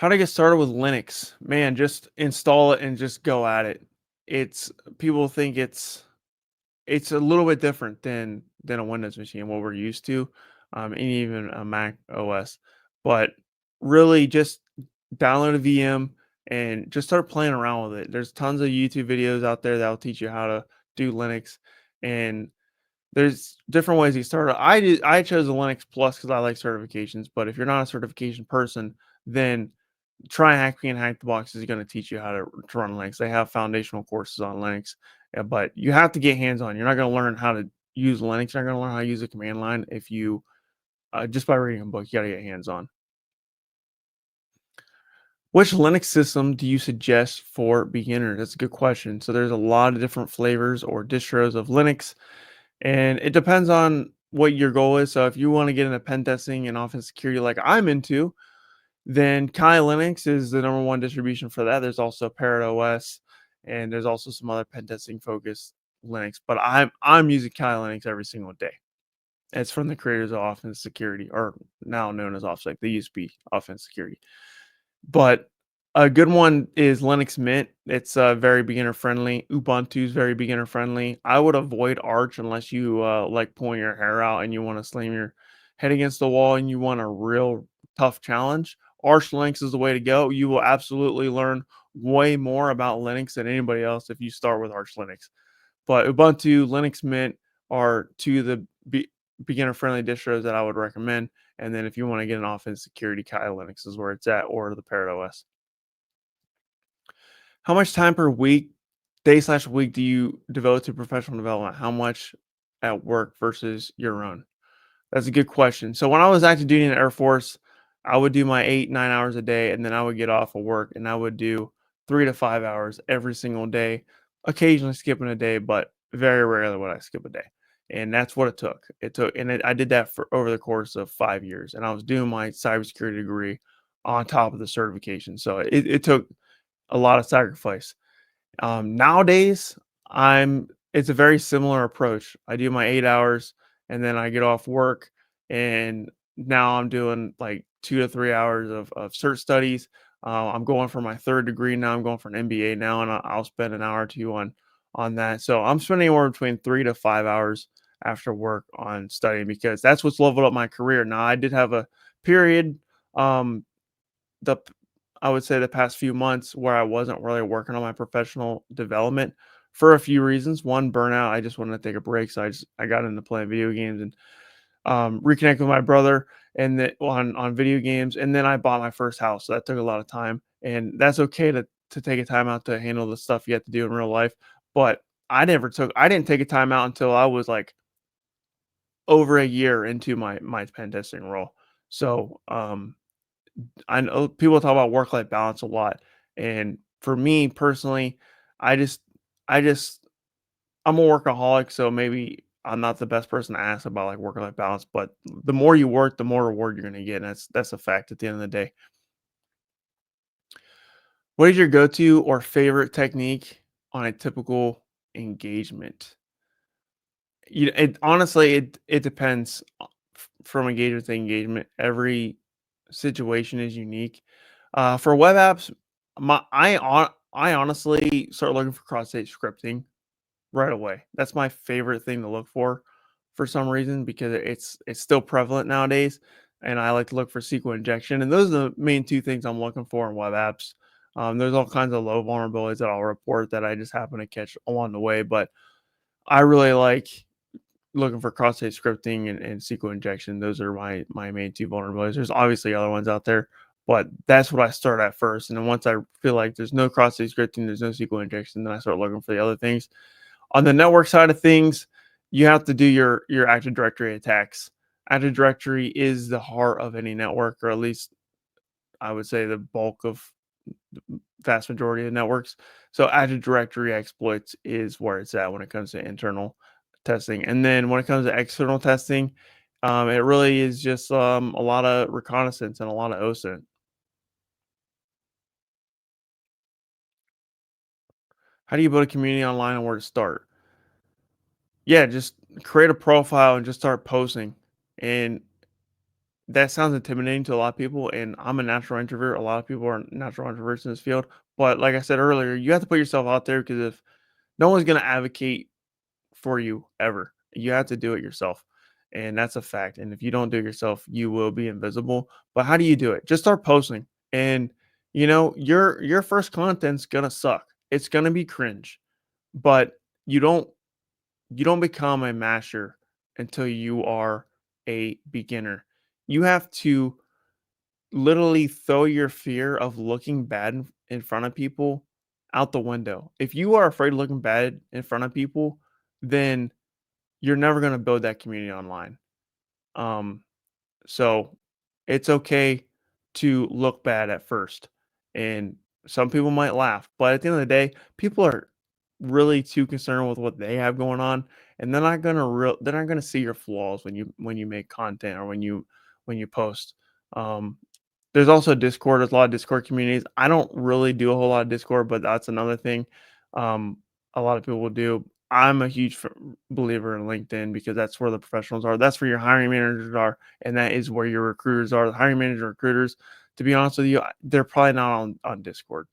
How to get started with Linux? Man, just install it and just go at it. It's People think it's a little bit different than a Windows machine, what we're used to, and even a Mac OS. But really, just download a VM and just start playing around with it. There's tons of YouTube videos out there that will teach you how to do Linux, and there's different ways to get started. I chose a Linux Plus because I like certifications. But if you're not a certification person, then TryHackMe and Hack the Box is going to teach you how to run Linux. They have foundational courses on Linux, but you have to get hands on. You're not going to learn how to use Linux. You're not going to learn how to use a command line if you just by reading a book. You got to get hands on. Which Linux system do you suggest for beginners? That's a good question. So there's a lot of different flavors or distros of Linux, and it depends on what your goal is. So if you want to get into pen testing and offense security, like I'm into, then Kali Linux is the number one distribution for that. There's also Parrot OS, and there's also some other pen testing focused Linux. But I'm using Kali Linux every single day. It's from the creators of Offense Security, or now known as OffSec. They used to be Offense Security. But a good one is Linux Mint. It's very beginner friendly. Ubuntu is very beginner friendly. I would avoid Arch unless you like pulling your hair out and you want to slam your head against the wall and you want a real tough challenge. Arch Linux is the way to go. You will absolutely learn way more about Linux than anybody else if you start with Arch Linux. But Ubuntu, Linux Mint are two of the beginner friendly distros that I would recommend. And then if you want to get an offense security, Kali Linux is where it's at, or the Parrot OS. How much time per week, day/week, do you devote to professional development? How much at work versus your own? That's a good question. So when I was active duty in the Air Force, I would do my 8, 9 hours a day, and then I would get off of work and I would do 3 to 5 hours every single day, occasionally skipping a day, but very rarely would I skip a day. And that's what it took. I did that for over the course of 5 years, and I was doing my cybersecurity degree on top of the certification. So it took a lot of sacrifice. Nowadays, it's a very similar approach. I do my 8 hours and then I get off work, and now I'm doing like 2 to 3 hours of cert studies. I'm going for my third degree now. I'm going for an MBA now, and I'll spend an hour or two on that. So I'm spending anywhere between 3 to 5 hours after work on studying because that's what's leveled up my career. Now I did have a period, um, the I would say the past few months where I wasn't really working on my professional development for a few reasons. One, burnout. I just wanted to take a break, so I got into playing video games and reconnect with my brother and on video games. And then I bought my first house, so that took a lot of time. And that's okay to take a time out to handle the stuff you have to do in real life. But I didn't take a time out until I was like over a year into my pen testing role. So I know people talk about work life balance a lot, and for me personally, I just, I just, I'm a workaholic, so maybe I'm not the best person to ask about like work life balance. But the more you work, the more reward you're gonna get, and that's a fact at the end of the day. What is your go-to or favorite technique on a typical engagement? It honestly it depends from engagement to engagement. Every situation is unique. For web apps, I honestly start looking for cross-site scripting right away. That's my favorite thing to look for some reason because it's still prevalent nowadays, and I like to look for SQL injection, and those are the main two things I'm looking for in web apps. There's all kinds of low vulnerabilities that I'll report that I just happen to catch along the way, but I really like looking for cross-site scripting and SQL injection. Those are my main two vulnerabilities. There's obviously other ones out there, but that's what I start at first. And then once I feel like there's no cross-site scripting, there's no SQL injection, then I start looking for the other things. On the network side of things, you have to do your Active Directory attacks. Active Directory is the heart of any network, or at least I would say the bulk of the vast majority of networks. So Active Directory exploits is where it's at when it comes to internal testing. And then when it comes to external testing, it really is just a lot of reconnaissance and a lot of OSINT. How do you build a community online and where to start? Yeah, just create a profile and just start posting. And that sounds intimidating to a lot of people, and I'm a natural introvert. A lot of people are natural introverts in this field. But like I said earlier, you have to put yourself out there because if no one's going to advocate for you ever, you have to do it yourself. And that's a fact. And if you don't do it yourself, you will be invisible. But how do you do it? Just start posting. And your first content's gonna suck. It's gonna be cringe. But you don't you don't become a master until you are a beginner. You have to literally throw your fear of looking bad in front of people out the window. If you are afraid of looking bad in front of people, then you're never going to build that community online. Um, so it's okay to look bad at first. And some people might laugh, but at the end of the day, people are really too concerned with what they have going on, and they're not gonna see your flaws when you make content or when you post. Um, there's also Discord. There's a lot of Discord communities. I don't really do a whole lot of Discord, but that's another thing. Um, a lot of people will do. I'm a huge believer in LinkedIn because that's where the professionals are. That's where your hiring managers are, and that is where your recruiters are. The hiring manager recruiters, to be honest with you, they're probably not on Discord.